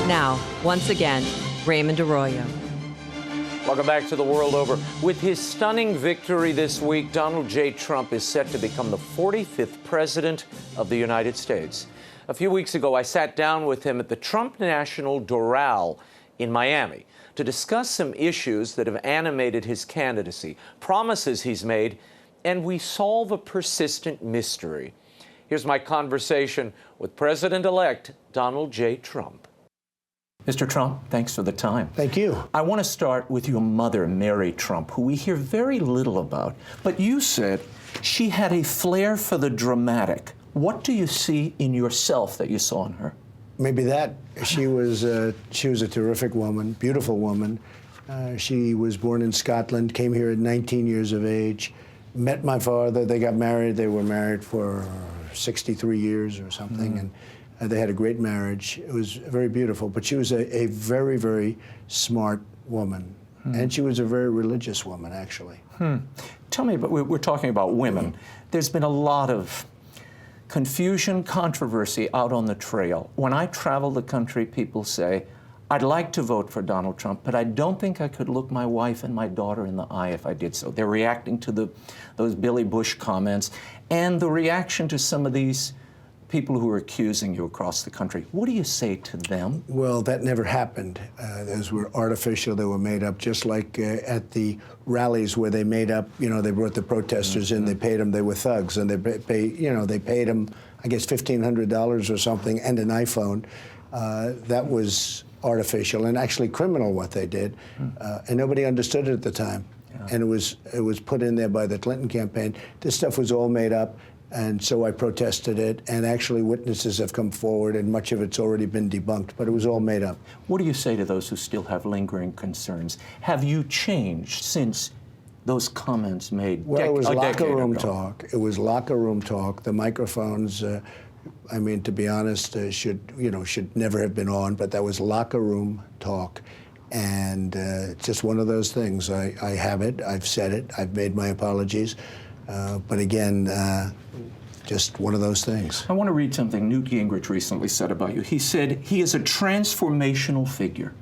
Now, once again, Raymond Arroyo. Welcome back to The World Over. With his stunning victory this week, Donald J. Trump is set to become the 45th president of the United States. A few weeks ago, I sat down with him at the Trump National Doral in Miami to discuss some issues that have animated his candidacy, promises he's made, and we solve a persistent mystery. Here's my conversation with President-elect Donald J. Trump. Mr. Trump, thanks for the time. Thank you. I want to start with your mother, Mary Trump, who we hear very little about. But you said she had a flair for the dramatic. What do you see in yourself that you saw in her? Maybe that. She was a terrific woman, beautiful woman. She was born in Scotland, came here at 19 years of age, met my father. They got married. They were married for 63 years or something, and they had a great marriage. It was very beautiful, but she was a very, very smart woman, and she was a very religious woman, actually. Tell me, but we're talking about women. There's been a lot of confusion, controversy out on the trail. When I travel the country, people say, I'd like to vote for Donald Trump, but I don't think I could look my wife and my daughter in the eye if I did so. They're reacting to those Billy Bush comments and the reaction to some of these people who are accusing you across the country. What do you say to them? Well, that never happened. Those were artificial. They were made up, just like at the rallies where they made up, they brought the protesters in, they paid them, they were thugs, and they paid them, I guess, $1,500 or something, and an iPhone. That was artificial and actually criminal what they did, and nobody understood it at the time. Yeah. And it was put in there by the Clinton campaign. This stuff was all made up, and so I protested it, and actually witnesses have come forward, and much of it's already been debunked, but it was all made up. What do you say to those who still have lingering concerns? Have you changed since those comments made Well, it was locker room talk. It was locker room talk. The microphones, I mean, to be honest, should never have been on, but that was locker room talk. And just one of those things. I have it, I've said it, I've made my apologies. But again, just one of those things. I want to read something Newt Gingrich recently said about you. He said, he is a transformational figure,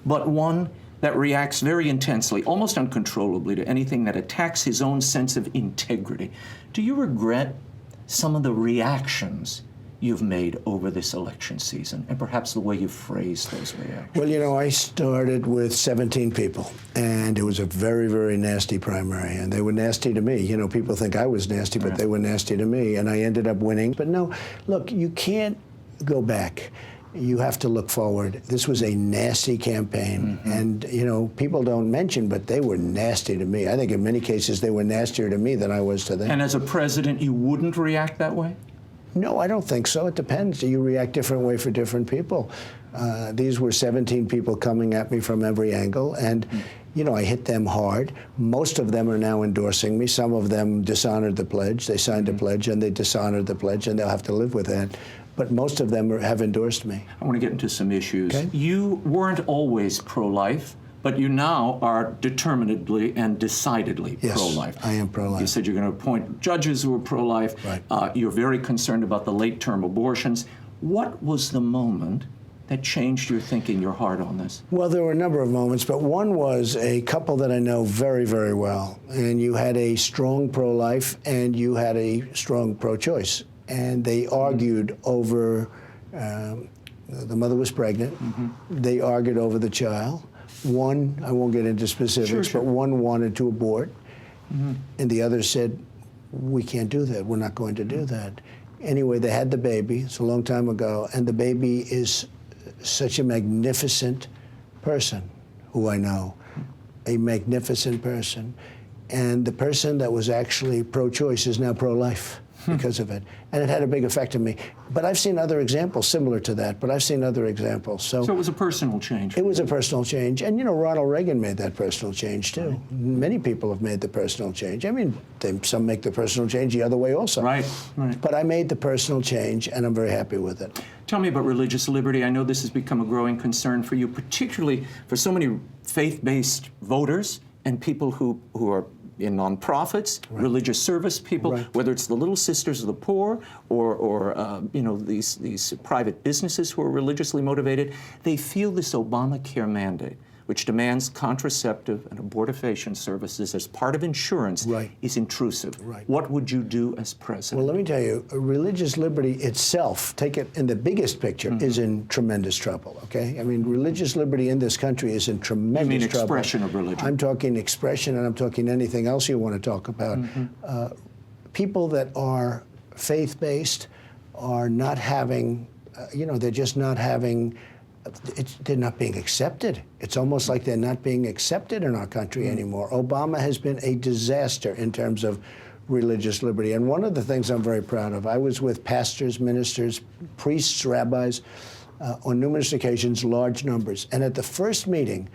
but one that reacts very intensely, almost uncontrollably, to anything that attacks his own sense of integrity. Do you regret some of the reactions you've made over this election season, and perhaps the way you phrased those reactions? Well, I started with 17 people, and it was a very, very nasty primary, and they were nasty to me. People think I was nasty, but they were nasty to me, and I ended up winning. But no, look, you can't go back. You have to look forward. This was a nasty campaign, and, people don't mention, but they were nasty to me. I think in many cases they were nastier to me than I was to them. And as a president, you wouldn't react that way? No, I don't think so. It depends. You react different way for different people. These were 17 people coming at me from every angle, and I hit them hard. Most of them are now endorsing me. Some of them dishonored the pledge. They signed a pledge, and they dishonored the pledge, and they'll have to live with that. But most of them have endorsed me. I want to get into some issues. Okay. You weren't always pro-life, but you now are determinedly and decidedly pro-life. Yes, I am pro-life. You said you're going to appoint judges who are pro-life. Right. You're very concerned about the late-term abortions. What was the moment that changed your thinking, your heart on this? Well, there were a number of moments, but one was a couple that I know very, very well. And you had a strong pro-life, and you had a strong pro-choice. And they argued over, the mother was pregnant. They argued over the child. One, I won't get into specifics, but one wanted to abort, and the other said, we can't do that. We're not going to do that. Anyway, they had the baby. It's a long time ago, and the baby is such a magnificent person who I know, a magnificent person. And the person that was actually pro-choice is now pro-life because of it. And it had a big effect on me. But I've seen other examples similar to that, but I've seen other examples. So it was a personal change. It was a personal change. And, Ronald Reagan made that personal change, too. Right. Many people have made the personal change. I mean, some make the personal change the other way also. Right. But I made the personal change, and I'm very happy with it. Tell me about religious liberty. I know this has become a growing concern for you, particularly for so many faith-based voters and people who are in nonprofits, religious service people, whether it's the Little Sisters of the Poor or you know, these private businesses who are religiously motivated. They feel this Obamacare mandate, which demands contraceptive and abortifacient services as part of insurance, is intrusive. What would you do as president? Well, let me tell you, religious liberty itself, take it in the biggest picture, is in tremendous trouble, okay? I mean, religious liberty in this country is in tremendous trouble. You mean expression of religion? I'm talking expression, and I'm talking anything else you want to talk about. People that are faith-based are not having, you know, they're just not having, they're not being accepted. It's almost like they're not being accepted in our country anymore. Obama has been a disaster in terms of religious liberty. And one of the things I'm very proud of, I was with pastors, ministers, priests, rabbis, on numerous occasions, large numbers. And at the first meeting,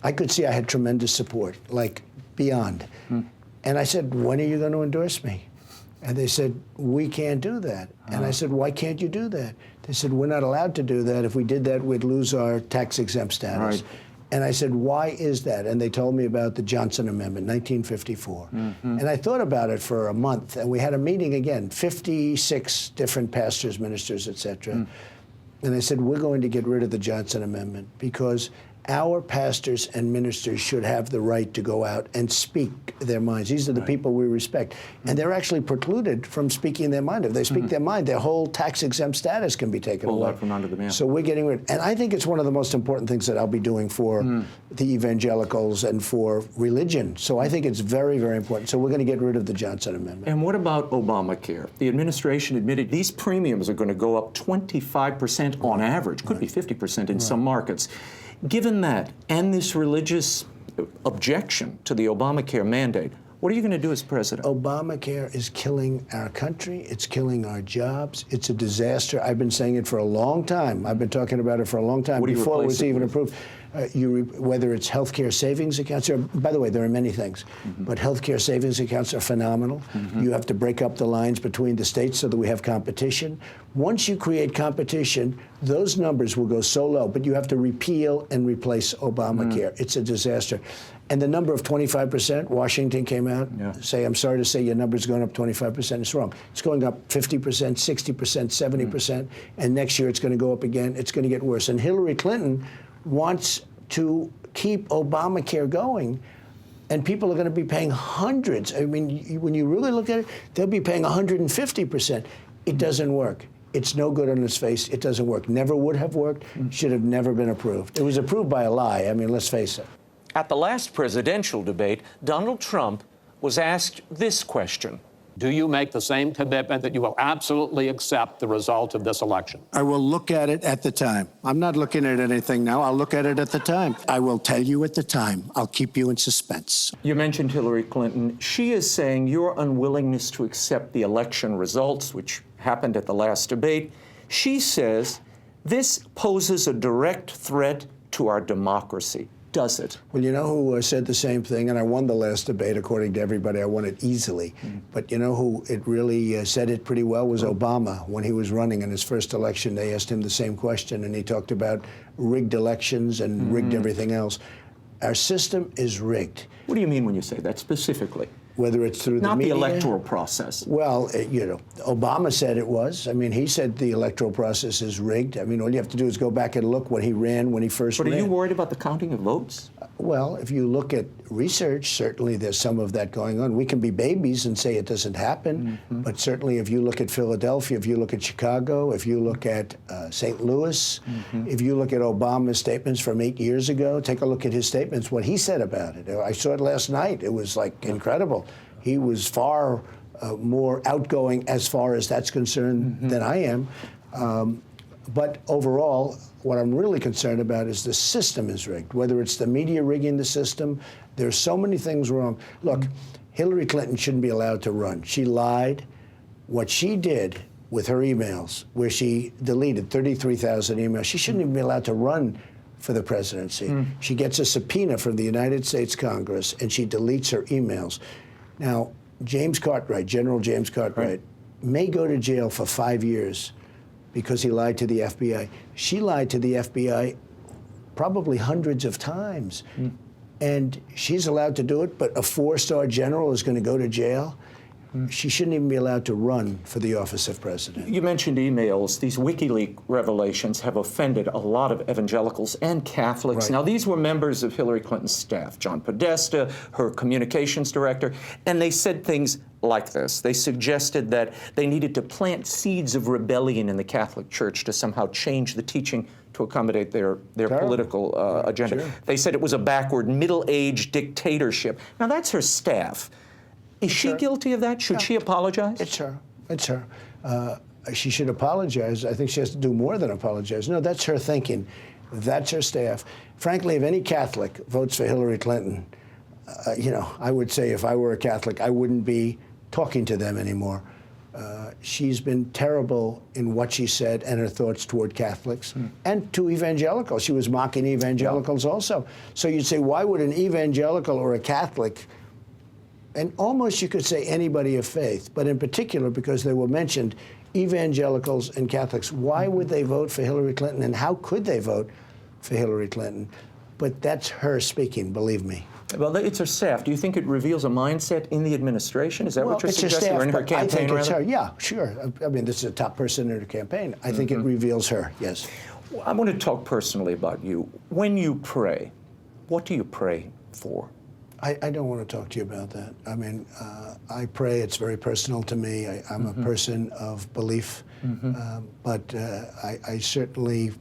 I could see I had tremendous support, like beyond. And I said, when are you going to endorse me? And they said, we can't do that. And I said, why can't you do that? They said, we're not allowed to do that. If we did that, we'd lose our tax-exempt status. And I said, why is that? And they told me about the Johnson Amendment, 1954. And I thought about it for a month, and we had a meeting again, 56 different pastors, ministers, etc. And I said, we're going to get rid of the Johnson Amendment because our pastors and ministers should have the right to go out and speak their minds. These are the people we respect. And they're actually precluded from speaking their mind. If they speak their mind, their whole tax-exempt status can be taken away. From under the man. So we're getting rid. And I think it's one of the most important things that I'll be doing for the evangelicals and for religion. So I think it's very, very important. So we're going to get rid of the Johnson Amendment. And what about Obamacare? The administration admitted these premiums are going to go up 25% on average, could be 50% in some markets. Given that, and this religious objection to the Obamacare mandate, what are you going to do as president? Obamacare is killing our country. It's killing our jobs. It's a disaster. I've been saying it for a long time. I've been talking about it for a long time before it was even approved. Whether it's healthcare savings accounts, or, by the way, there are many things, but healthcare savings accounts are phenomenal. You have to break up the lines between the states so that we have competition. Once you create competition, those numbers will go so low, but you have to repeal and replace Obamacare. It's a disaster. And the number of 25%, Washington came out, say, I'm sorry to say your number's going up 25%. It's wrong. It's going up 50%, 60%, 70%, and next year it's going to go up again. It's going to get worse. And Hillary Clinton wants to keep Obamacare going, and people are going to be paying hundreds. I mean, when you really look at it, they'll be paying 150%. It doesn't work. It's no good on its face. It doesn't work. Never would have worked. Should have never been approved. It was approved by a lie. I mean, let's face it. At the last presidential debate, Donald Trump was asked this question. Do you make the same commitment that you will absolutely accept the result of this election? I will look at it at the time. I'm not looking at anything now. I'll look at it at the time. I will tell you at the time. I'll keep you in suspense. You mentioned Hillary Clinton. She is saying your unwillingness to accept the election results, which happened at the last debate, she says this poses a direct threat to our democracy. Does it? Well, you know who said the same thing, and I won the last debate, according to everybody. I won it easily. But you know who it really said it pretty well was Obama. When he was running in his first election, they asked him the same question, and he talked about rigged elections and rigged everything else. Our system is rigged. What do you mean when you say that specifically? Whether it's through the media. Not the electoral process. Well, you know, Obama said it was. I mean, he said the electoral process is rigged. I mean, all you have to do is go back and look when he ran, when he first ran. But are you worried about the counting of votes? Well, if you look at research, certainly there's some of that going on. We can be babies and say it doesn't happen, but certainly if you look at Philadelphia, if you look at Chicago, if you look at St. Louis, if you look at Obama's statements from 8 years ago, take a look at his statements, what he said about it. I saw it last night. It was like incredible. He was far more outgoing as far as that's concerned than I am. But overall, what I'm really concerned about is the system is rigged, whether it's the media rigging the system. There's so many things wrong. Look, Hillary Clinton shouldn't be allowed to run. She lied. What she did with her emails, where she deleted 33,000 emails, she shouldn't even be allowed to run for the presidency. She gets a subpoena from the United States Congress, and she deletes her emails. Now, James Cartwright, General James Cartwright, may go to jail for 5 years because he lied to the FBI. She lied to the FBI probably hundreds of times. and she's allowed to do it, but a 4-star general is going to go to jail. She shouldn't even be allowed to run for the office of president. You mentioned emails. These WikiLeaks revelations have offended a lot of evangelicals and Catholics. Right. Now, these were members of Hillary Clinton's staff, John Podesta, her communications director, and they said things like this. They suggested that they needed to plant seeds of rebellion in the Catholic Church to somehow change the teaching to accommodate their political agenda. Sure. They said it was a backward, middle-aged dictatorship. Now, that's her staff. Is she guilty of that? Should she apologize? It's her. It's her. She should apologize. I think she has to do more than apologize. No, that's her thinking. That's her staff. Frankly, if any Catholic votes for Hillary Clinton, I would say if I were a Catholic, I wouldn't be talking to them anymore. She's been terrible in what she said and her thoughts toward Catholics and to evangelicals. She was mocking evangelicals also. So you'd say, why would an evangelical or a Catholic, and almost you could say anybody of faith, but in particular because they were mentioned, evangelicals and Catholics, why would they vote for Hillary Clinton and how could they vote for Hillary Clinton? But that's her speaking, believe me. Well, it's her staff. Do you think it reveals a mindset in the administration? Is that what you're suggesting? Or in her campaign, I think it's rather? her. Yeah, sure. I mean, this is a top person in her campaign. I think it reveals her, yes. Well, I want to talk personally about you. When you pray, what do you pray for? I don't want to talk to you about that. I mean, I pray. It's very personal to me. I'm a person of belief, but I certainly,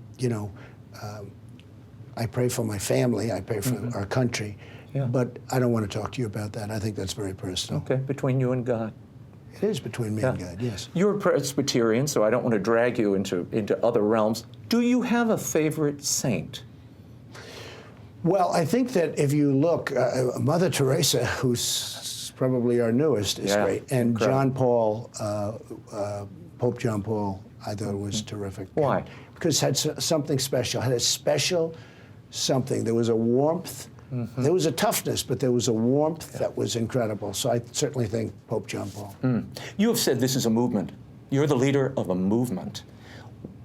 I pray for my family. I pray for our country. Yeah. But I don't want to talk to you about that. I think that's very personal. Okay, between you and God. It is between me and God, yes. You're a Presbyterian, so I don't want to drag you into other realms. Do you have a favorite saint? Well, I think that if you look, Mother Teresa, who's probably our newest, is great. And incredible. John Paul, Pope John Paul, I thought was terrific. Why? Because had something special, had a special something. There was a warmth. There was a toughness, but there was a warmth that was incredible. So I certainly think Pope John Paul. You have said this is a movement. You're the leader of a movement.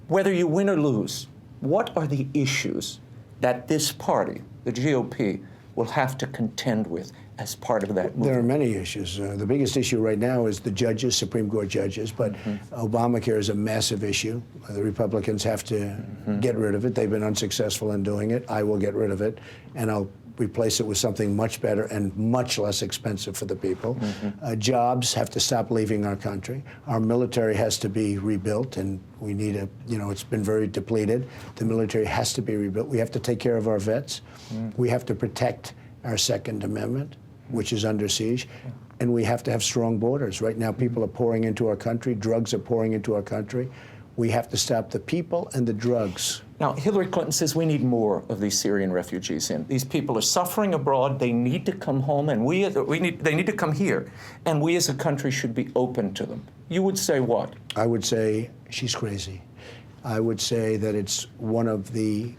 Whether you win or lose, what are the issues that this party, the GOP, will have to contend with as part of that movement? There are many issues. The biggest issue right now is the judges, Supreme Court judges, but Obamacare is a massive issue. The Republicans have to get rid of it. They've been unsuccessful in doing it. I will get rid of it, and I'll replace it with something much better and much less expensive for the people. Jobs have to stop leaving our country. Our military has to be rebuilt, and we need it's been very depleted. The military has to be rebuilt. We have to take care of our vets. We have to protect our Second Amendment, which is under siege. And we have to have strong borders. Right now, people are pouring into our country. Drugs are pouring into our country. We have to stop the people and the drugs. Now, Hillary Clinton says we need more of these Syrian refugees in. These people are suffering abroad. They need to come home, and they need to come here. And we as a country should be open to them. You would say what? I would say she's crazy. I would say that it's one of the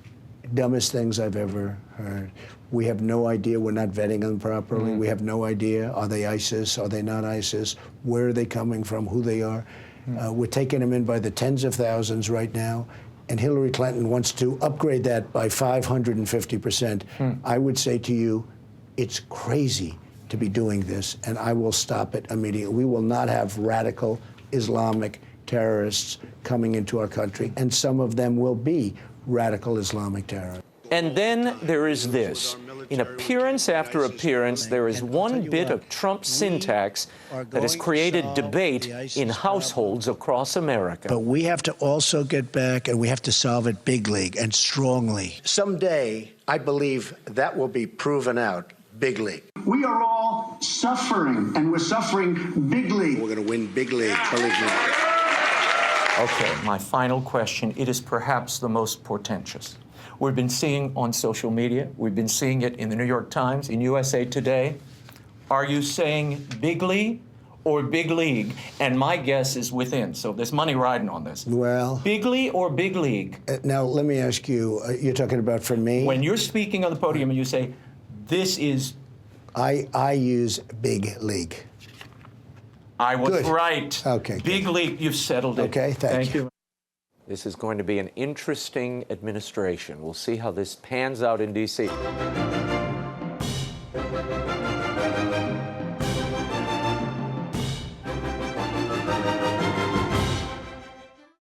dumbest things I've ever heard. We have no idea. We're not vetting them properly. We have no idea. Are they ISIS? Are they not ISIS? Where are they coming from? Who they are? We're taking them in by the tens of thousands right now, and Hillary Clinton wants to upgrade that by 550%. I would say to you, it's crazy to be doing this, and I will stop it immediately. We will not have radical Islamic terrorists coming into our country, and some of them will be radical Islamic terrorists. And then there is this. In appearance after appearance, there is one bit of Trump syntax that has created debate in households across America. But we have to also get back, and we have to solve it big league and strongly. Someday, I believe that will be proven out big league. We are all suffering, and we're suffering big league. We're going to win big league, believe me. Okay, my final question. It is perhaps the most portentous. We've been seeing on social media, we've been seeing it in the New York Times, in USA Today. Are you saying bigly or big league? And my guess is within, so there's money riding on this. Well, Bigly or big league? now let me ask you, you're talking about for me? When you're speaking on the podium and you say, this is... I use big league. I was Good. right. Okay, Big league, you've settled it. Okay, thank you. This is going to be an interesting administration. We'll see how this pans out in D.C.